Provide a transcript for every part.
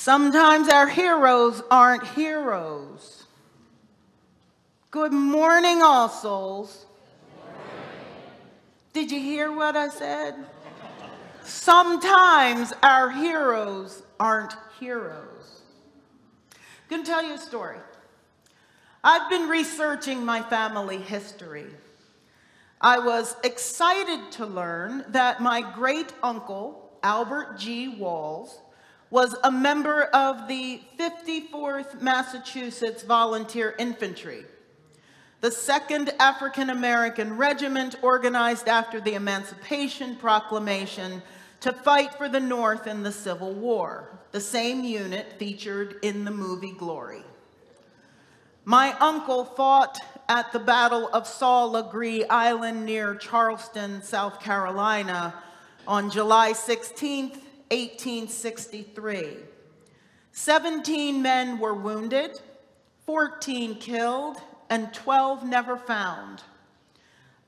Sometimes our heroes aren't heroes. Good morning, All Souls. Did you hear what I said? Sometimes our heroes aren't heroes. I'm going to tell you a story. I've been researching my family history. I was excited to learn that my great uncle, Albert G. Walls, was a member of the 54th Massachusetts Volunteer Infantry, the 2nd African American Regiment organized after the Emancipation Proclamation to fight for the North in the Civil War, the same unit featured in the movie Glory. My uncle fought at the Battle of Sault Legree Island near Charleston, South Carolina on July 16th, 1863. 17 men were wounded, 14 killed, and 12 never found.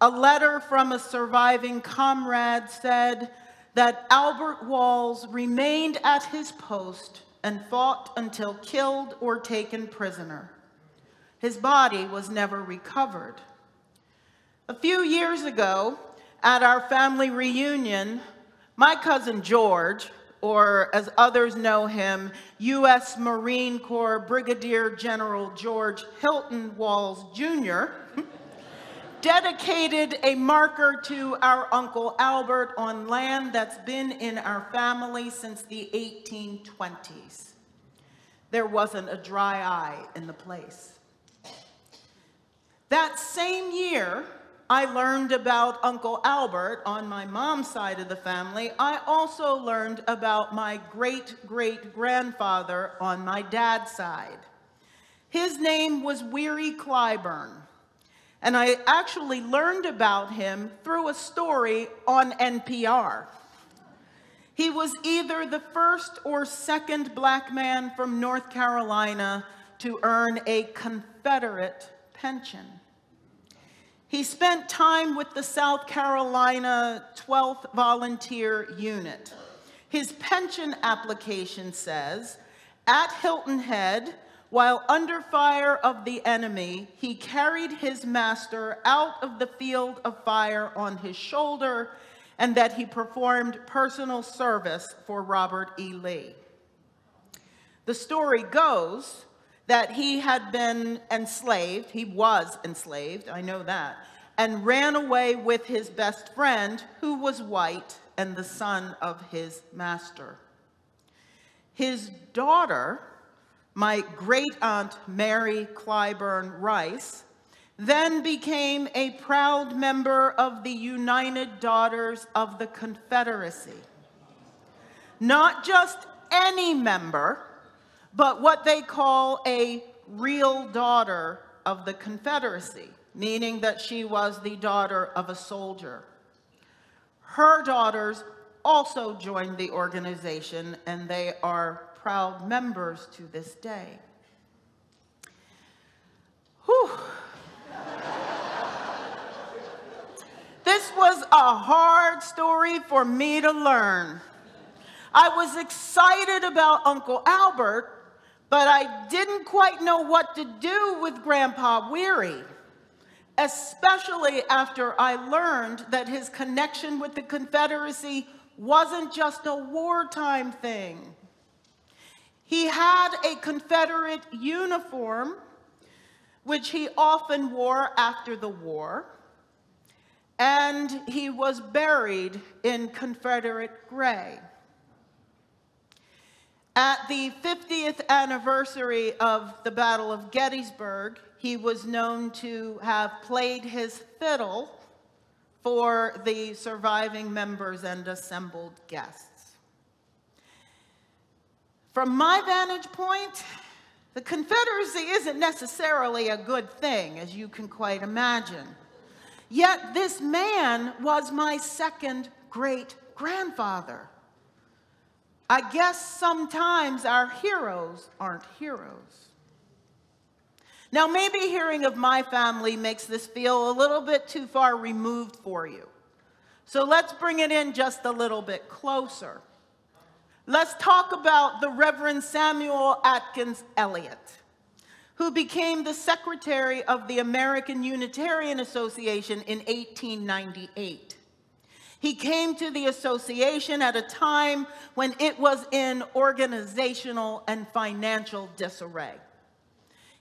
A letter from a surviving comrade said that Albert Walls remained at his post and fought until killed or taken prisoner. His body was never recovered. A few years ago, at our family reunion, my cousin George, or as others know him, U.S. Marine Corps Brigadier General George Hilton Walls, Jr., dedicated a marker to our Uncle Albert on land that's been in our family since the 1820s. There wasn't a dry eye in the place. That same year, I learned about Uncle Albert on my mom's side of the family. I also learned about my great-great-grandfather on my dad's side. His name was Weary Clyburn, and I actually learned about him through a story on NPR. He was either the first or second black man from North Carolina to earn a Confederate pension. He spent time with the South Carolina 12th Volunteer Unit. His pension application says, at Hilton Head, while under fire of the enemy, he carried his master out of the field of fire on his shoulder, and that he performed personal service for Robert E. Lee. The story goes that he had been enslaved, he was enslaved, I know that, and ran away with his best friend, who was white and the son of his master. His daughter, my great-aunt Mary Clyburn Rice, then became a proud member of the United Daughters of the Confederacy. Not just any member, but what they call a real daughter of the Confederacy, meaning that she was the daughter of a soldier. Her daughters also joined the organization, and they are proud members to this day. Whew. This was a hard story for me to learn. I was excited about Uncle Albert, but I didn't quite know what to do with Grandpa Weary, especially after I learned that his connection with the Confederacy wasn't just a wartime thing. He had a Confederate uniform, which he often wore after the war, and he was buried in Confederate gray. At the 50th anniversary of the Battle of Gettysburg, he was known to have played his fiddle for the surviving members and assembled guests. From my vantage point, the Confederacy isn't necessarily a good thing, as you can quite imagine. Yet this man was my second great-grandfather. I guess sometimes our heroes aren't heroes. Now, maybe hearing of my family makes this feel a little bit too far removed for you. So let's bring it in just a little bit closer. Let's talk about the Reverend Samuel Atkins Elliott, who became the secretary of the American Unitarian Association in 1898. He came to the association at a time when it was in organizational and financial disarray.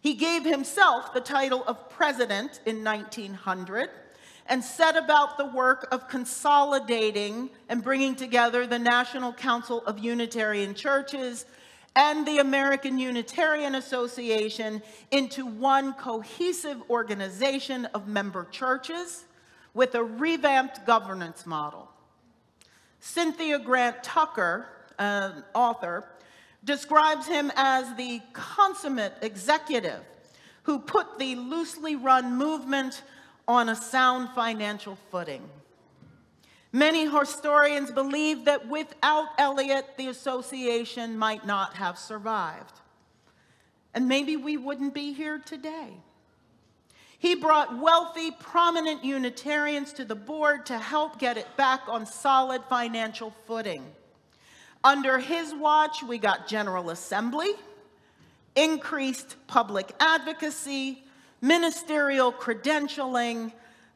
He gave himself the title of president in 1900 and set about the work of consolidating and bringing together the National Council of Unitarian Churches and the American Unitarian Association into one cohesive organization of member churches with a revamped governance model. Cynthia Grant Tucker, an author, describes him as the consummate executive who put the loosely run movement on a sound financial footing. Many historians believe that without Elliott, the association might not have survived. And maybe we wouldn't be here today. He brought wealthy, prominent Unitarians to the board to help get it back on solid financial footing. Under his watch, we got General Assembly, increased public advocacy, ministerial credentialing,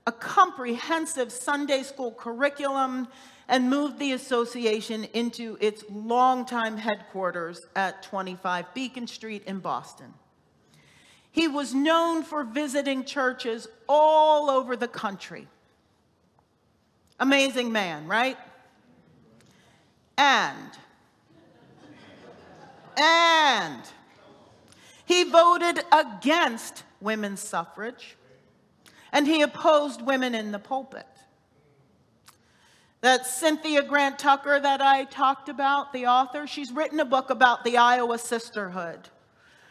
a comprehensive Sunday school curriculum, and moved the association into its longtime headquarters at 25 Beacon Street in Boston. He was known for visiting churches all over the country. Amazing man, right? And he voted against women's suffrage, and he opposed women in the pulpit. That Cynthia Grant Tucker that I talked about, the author, she's written a book about the Iowa Sisterhood,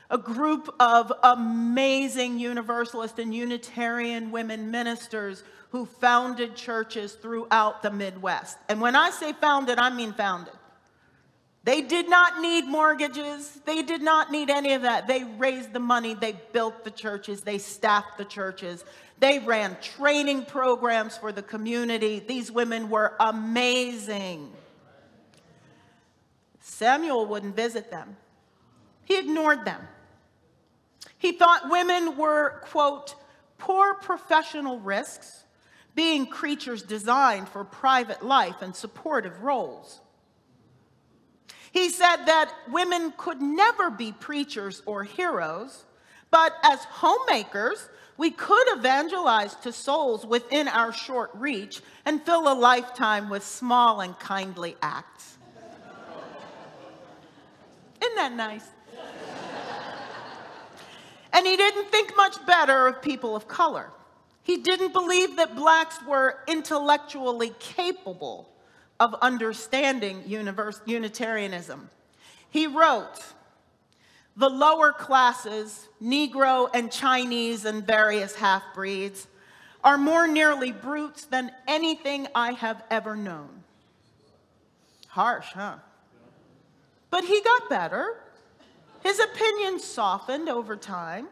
a group of amazing Universalist and Unitarian women ministers who founded churches throughout the Midwest. And when I say founded, I mean founded. They did not need mortgages. They did not need any of that. They raised the money. They built the churches. They staffed the churches. They ran training programs for the community. These women were amazing. Samuel wouldn't visit them. He ignored them. He thought women were, quote, poor professional risks, being creatures designed for private life and supportive roles. He said that women could never be preachers or heroes, but as homemakers, we could evangelize to souls within our short reach and fill a lifetime with small and kindly acts. Isn't that nice? And he didn't think much better of people of color. He didn't believe that blacks were intellectually capable of understanding Unitarianism. He wrote, "The lower classes, Negro and Chinese and various half-breeds, are more nearly brutes than anything I have ever known." Harsh, huh? But he got better. His opinion softened over time,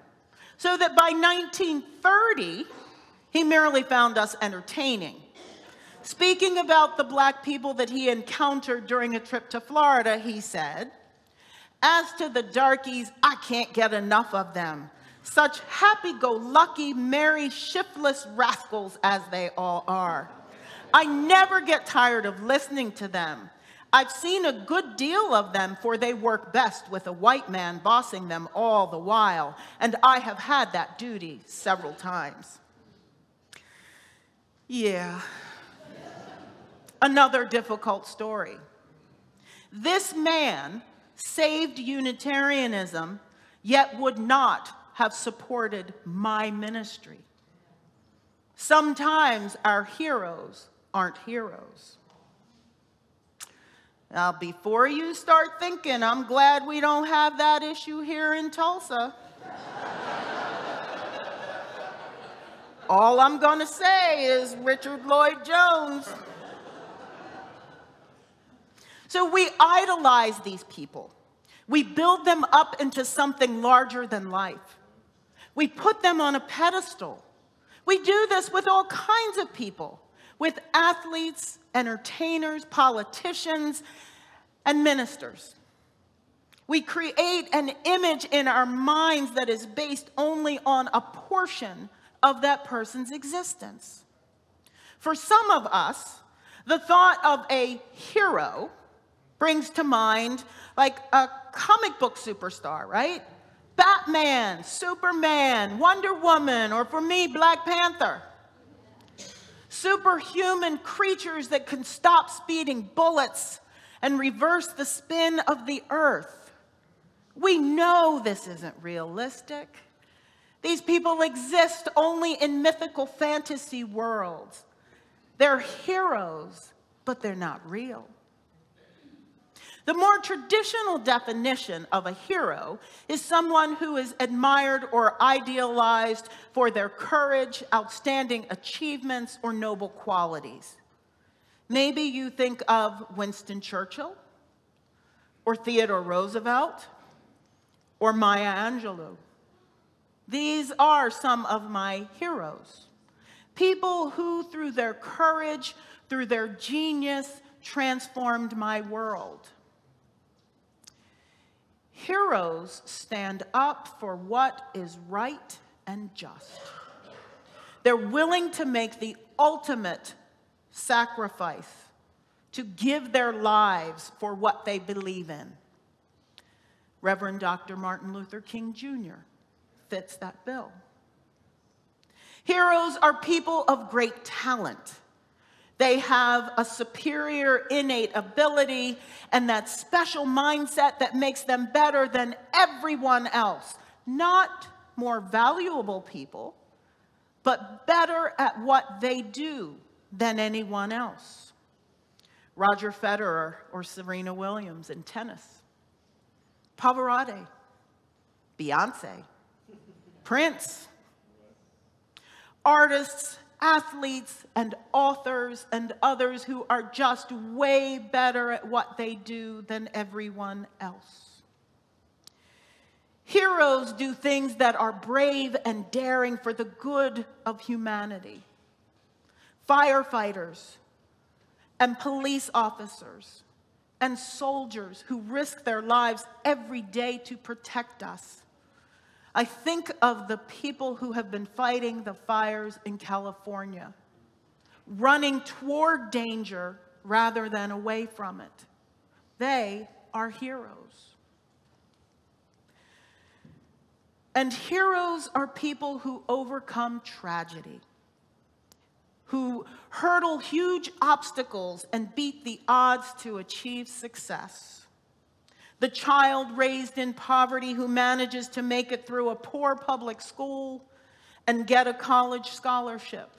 so that by 1930, he merely found us entertaining. Speaking about the black people that he encountered during a trip to Florida, he said, "As to the darkies, I can't get enough of them. Such happy-go-lucky, merry, shiftless rascals as they all are. I never get tired of listening to them. I've seen a good deal of them, for they work best with a white man bossing them all the while, and I have had that duty several times." Yeah. Another difficult story. This man saved Unitarianism, yet would not have supported my ministry. Sometimes our heroes aren't heroes. Now, before you start thinking, I'm glad we don't have that issue here in Tulsa. All I'm going to say is Richard Lloyd Jones. So we idolize these people. We build them up into something larger than life. We put them on a pedestal. We do this with all kinds of people, with athletes, entertainers, politicians, and ministers. We create an image in our minds that is based only on a portion of that person's existence. For some of us, the thought of a hero brings to mind like a comic book superstar, right? Batman, Superman, Wonder Woman, or for me, Black Panther. Superhuman creatures that can stop speeding bullets and reverse the spin of the earth. We know this isn't realistic. These people exist only in mythical fantasy worlds. They're heroes, but they're not real. The more traditional definition of a hero is someone who is admired or idealized for their courage, outstanding achievements, or noble qualities. Maybe you think of Winston Churchill, or Theodore Roosevelt, or Maya Angelou. These are some of my heroes. People who, through their courage, through their genius, transformed my world. Heroes stand up for what is right and just. They're willing to make the ultimate sacrifice, to give their lives for what they believe in. Reverend Dr. Martin Luther King Jr. fits that bill. Heroes are people of great talent. They have a superior innate ability and that special mindset that makes them better than everyone else. Not more valuable people, but better at what they do than anyone else. Roger Federer or Serena Williams in tennis. Pavarotti, Beyonce, Prince. Artists, athletes, and authors, and others who are just way better at what they do than everyone else. Heroes do things that are brave and daring for the good of humanity. Firefighters and police officers and soldiers who risk their lives every day to protect us. I think of the people who have been fighting the fires in California, running toward danger rather than away from it. They are heroes. And heroes are people who overcome tragedy, who hurdle huge obstacles and beat the odds to achieve success. The child raised in poverty who manages to make it through a poor public school and get a college scholarship.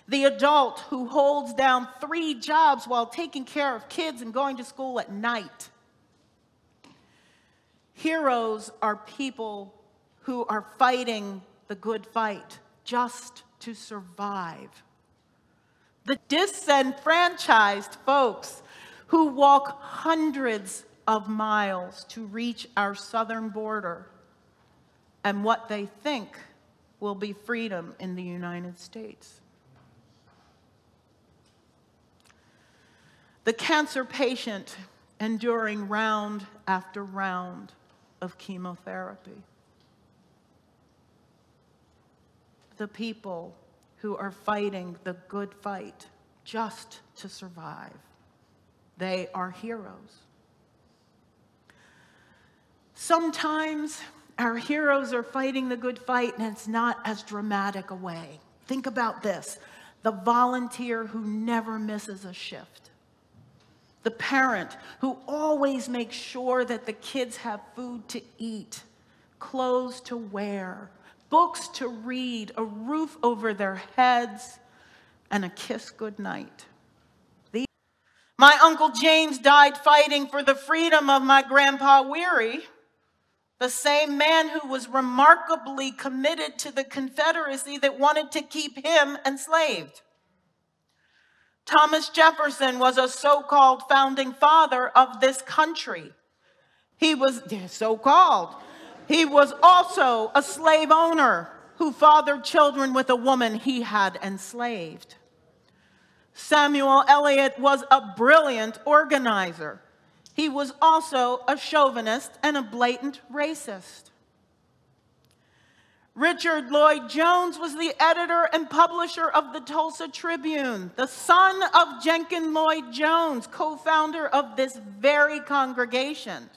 The adult who holds down 3 jobs while taking care of kids and going to school at night. Heroes are people who are fighting the good fight just to survive. The disenfranchised folks who walk hundreds of miles to reach our southern border and what they think will be freedom in the United States. The cancer patient enduring round after round of chemotherapy. The people who are fighting the good fight just to survive. They are heroes. Sometimes our heroes are fighting the good fight and it's not as dramatic a way. Think about this. The volunteer who never misses a shift. The parent who always makes sure that the kids have food to eat, clothes to wear, books to read, a roof over their heads, and a kiss goodnight. My Uncle James died fighting for the freedom of my Grandpa Weary, the same man who was remarkably committed to the Confederacy that wanted to keep him enslaved. Thomas Jefferson was a so-called founding father of this country. He was so-called. He was also a slave owner who fathered children with a woman he had enslaved. Samuel Eliot was a brilliant organizer He was also a chauvinist and a blatant racist. Richard Lloyd Jones was the editor and publisher of the Tulsa Tribune, the son of Jenkins Lloyd Jones, co-founder of this very congregation.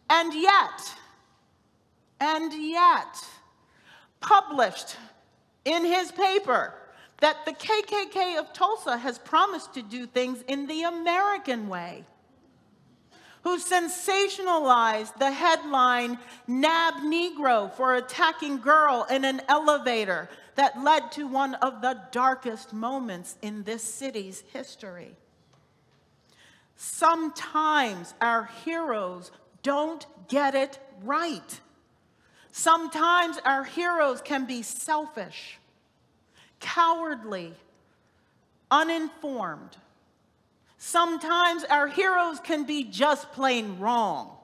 And yet, published in his paper that the KKK of Tulsa has promised to do things in the American way, who sensationalized the headline, "Nab Negro for attacking girl in an elevator," that led to one of the darkest moments in this city's history. Sometimes our heroes don't get it right. Sometimes our heroes can be selfish, cowardly, uninformed. Sometimes our heroes can be just plain wrong.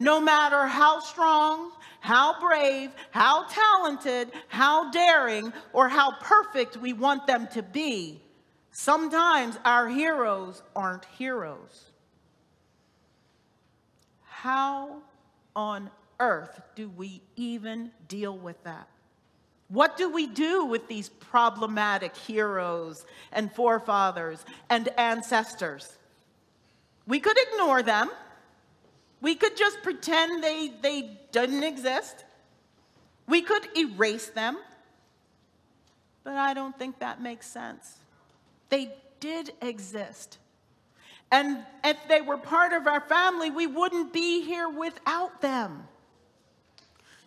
No matter how strong, how brave, how talented, how daring, or how perfect we want them to be, sometimes our heroes aren't heroes. How on earth do we even deal with that? What do we do with these problematic heroes and forefathers and ancestors? We could ignore them. We could just pretend they didn't exist. We could erase them. But I don't think that makes sense. They did exist. And if they were part of our family, we wouldn't be here without them.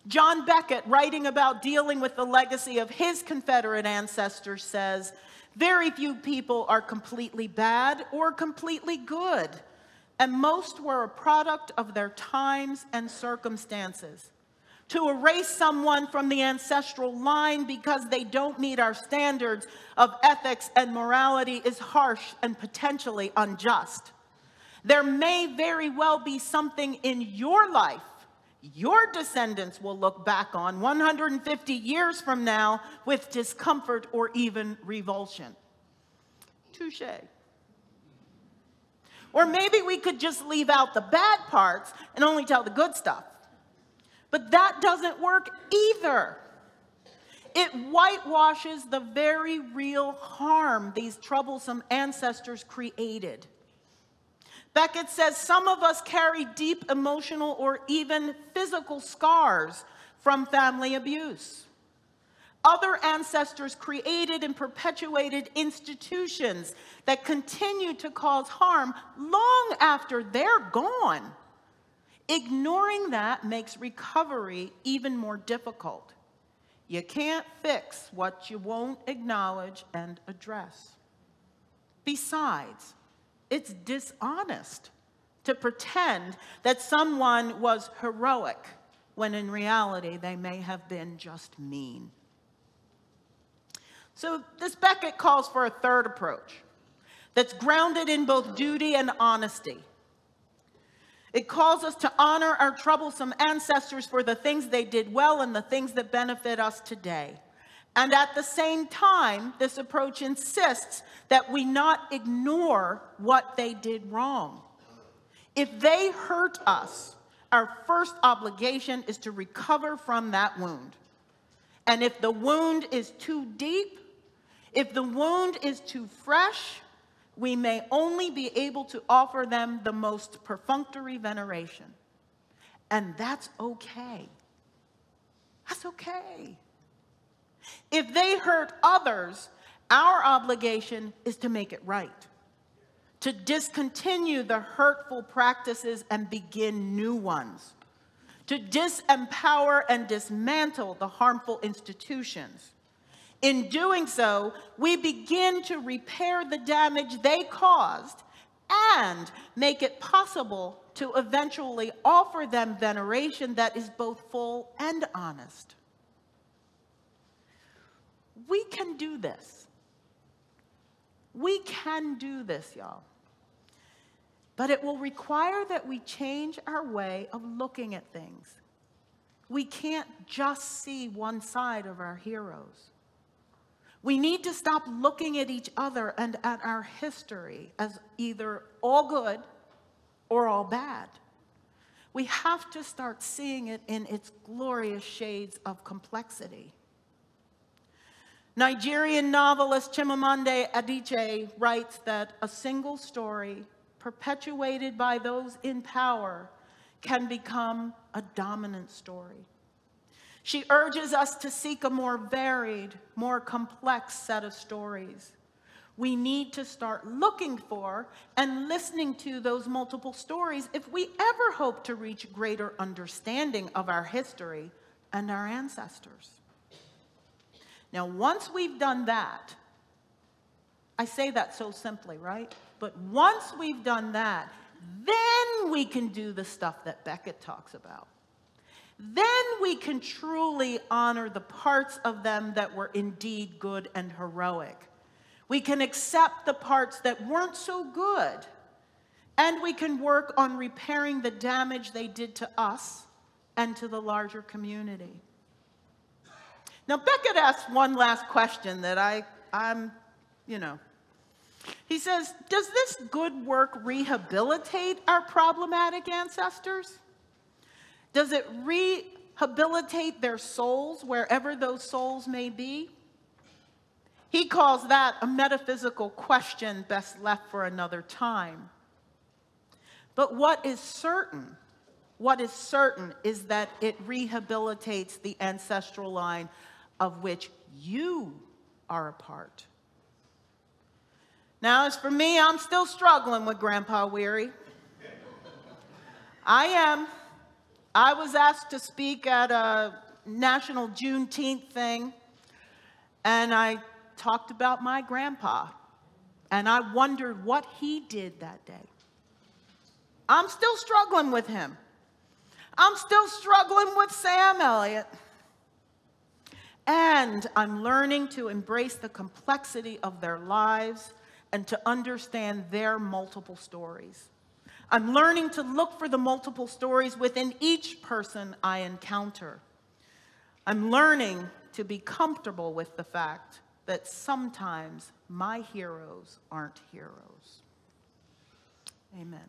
John Beckett, writing about dealing with the legacy of his Confederate ancestors, says, "Very few people are completely bad or completely good, and most were a product of their times and circumstances. To erase someone from the ancestral line because they don't meet our standards of ethics and morality is harsh and potentially unjust. There may very well be something in your life your descendants will look back on 150 years from now with discomfort or even revulsion." Touché. Or maybe we could just leave out the bad parts and only tell the good stuff. But that doesn't work either. It whitewashes the very real harm these troublesome ancestors created. Beckett says some of us carry deep emotional or even physical scars from family abuse. Other ancestors created and perpetuated institutions that continue to cause harm long after they're gone. Ignoring that makes recovery even more difficult. You can't fix what you won't acknowledge and address. Besides, it's dishonest to pretend that someone was heroic when in reality they may have been just mean. So this Beckett calls for a third approach that's grounded in both duty and honesty. It calls us to honor our troublesome ancestors for the things they did well and the things that benefit us today. And at the same time, this approach insists that we not ignore what they did wrong. If they hurt us, our first obligation is to recover from that wound. And if the wound is too deep, if the wound is too fresh, we may only be able to offer them the most perfunctory veneration. And that's okay. That's okay. If they hurt others, our obligation is to make it right, to discontinue the hurtful practices and begin new ones, to disempower and dismantle the harmful institutions. In doing so, we begin to repair the damage they caused and make it possible to eventually offer them veneration that is both full and honest. We can do this. We can do this, y'all. But it will require that we change our way of looking at things. We can't just see one side of our heroes. We need to stop looking at each other and at our history as either all good or all bad. We have to start seeing it in its glorious shades of complexity. Nigerian novelist Chimamanda Adichie writes that a single story perpetuated by those in power can become a dominant story. She urges us to seek a more varied, more complex set of stories. We need to start looking for and listening to those multiple stories if we ever hope to reach greater understanding of our history and our ancestors. Now, once we've done that, I say that so simply, right? But once we've done that, then we can do the stuff that Beckett talks about. Then we can truly honor the parts of them that were indeed good and heroic. We can accept the parts that weren't so good, and we can work on repairing the damage they did to us and to the larger community. Now, Beckett asks one last question that he says, does this good work rehabilitate our problematic ancestors? Does it rehabilitate their souls wherever those souls may be? He calls that a metaphysical question best left for another time. But what is certain is that it rehabilitates the ancestral line of which you are a part. Now, as for me, I'm still struggling with Grandpa Weary. I am. I was asked to speak at a National Juneteenth thing, and I talked about my grandpa, and I wondered what he did that day. I'm still struggling with him. I'm still struggling with Sam Elliott. And I'm learning to embrace the complexity of their lives and to understand their multiple stories. I'm learning to look for the multiple stories within each person I encounter. I'm learning to be comfortable with the fact that sometimes my heroes aren't heroes. Amen.